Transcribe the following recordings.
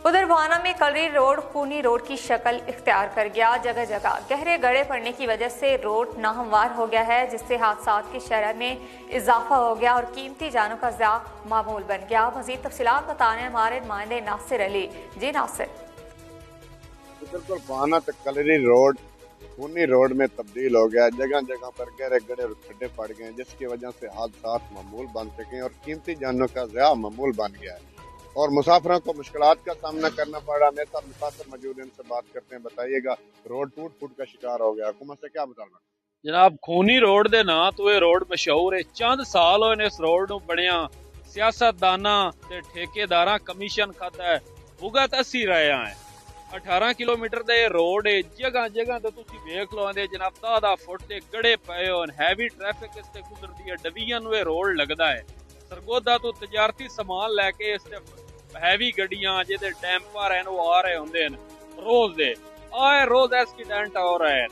उधर भाना में कलरी रोड खूनी रोड की शक्ल इख्तियार कर गया। जगह जगह गहरे गड्ढे पड़ने की वजह से रोड नाहमवार हो गया है, जिससे हादसात की शरह में इजाफा हो गया और कीमती जानों का ज़िया मामूल बन गया। मज़ीद तफसीलात बताने हमारे नुमाइंदे नासिर अली। जी नासिर। बिल्कुल भाना तक कलरी रोड खूनी रोड में तब्दील हो गया। जगह जगह पर गहरे गड्ढे और खड्डे पड़ गए, जिसकी वजह से हादसात मामूल बन चुके हैं और कीमती जानों का ज़िया मामूल बन गया है और मुसाफिरों को मुश्किलात का सामना करना पड़ रहा है। मेरे साथ मुसाफिर मौजूद हैं, इनसे बात करते हैं। बताइएगा, रोड टूट फूट का शिकार हो गया, हुकूमत से क्या मुतालबा? जनाब खूनी रोड दे ना तो ये रोड मशहूर है। चंद साल होए ने इस रोड नूं बनिया। सियासतदाना ते ठेकेदारां कमीशन खाता है, भुगत असी रहे हैं। 18 किलोमीटर ਦਾ ਇਹ रोड है। जगह जगह ਤੇ ਤੁਸੀਂ ਵੇਖ ਲਓ ਆਂਦੇ ਜਨਾਬ 10 ਫੁੱਟ ਤੇ ਗੜੇ ਪਏ ਹੋਣ। ਹੈਵੀ ਟ੍ਰੈਫਿਕ ਇਸ ਤੇ ਗੁਜ਼ਰਦੀ ਹੈ। ਡਵੀਆਂ ਨੂੰ ਇਹ ਰੋਡ ਲੱਗਦਾ ਹੈ। ਸਰਗੋਦਾ ਤੋਂ ਤਜਾਰਤੀ ਸਮਾਨ ਲੈ ਕੇ ਇਸ ਤੇ हैवी गड्डियां ਜਿਹਦੇ ਡੈਂਪਰ ਹਨ ਉਹ ਆ ਰਹੇ ਹੁੰਦੇ ਹਨ रोज दे। आए रोज एक्सीडेंट हो रहे हैं।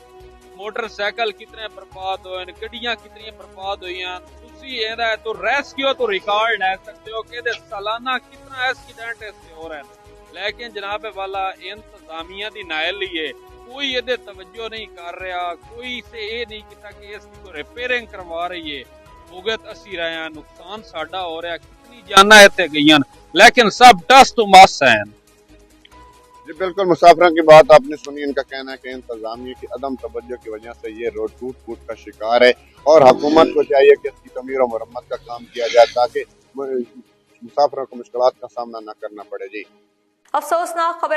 मोटरसाइकिल कितने बर्बाद हुए, गड्डियां कितनी बर्बाद हुई हैं। तुसी ਇਹਦਾ तो रेस्क्यू तो रिकॉर्ड ले सकते हो कि सालाना कितना एक्सीडेंट इससे हो रहे हैं। लेकिन जनाब वाला इंतजामिया दी नायल लिए कोई ये तवज्जो नहीं कर रहा, कोई से ये नहीं किया कि इसकी रिपेयरिंग करवा रही है। भुगत असी रहे हैं, नुकसान साडा हो रहा, कितनी जाना इतने गई, लेकिन सब टस तो मस हैं। जी बिल्कुल, मुसाफिरों की बात आपने सुनी। इनका कहना है कि इंतजामिया की अदम तवज्जो की वजह से ये रोड टूट फूट का शिकार है और हुकूमत को चाहिए कि इसकी तमीर और मरम्मत का काम किया जाए ताकि मुसाफिरों को मुश्किलात का सामना न करना पड़े। जी अफसोसनाक खबर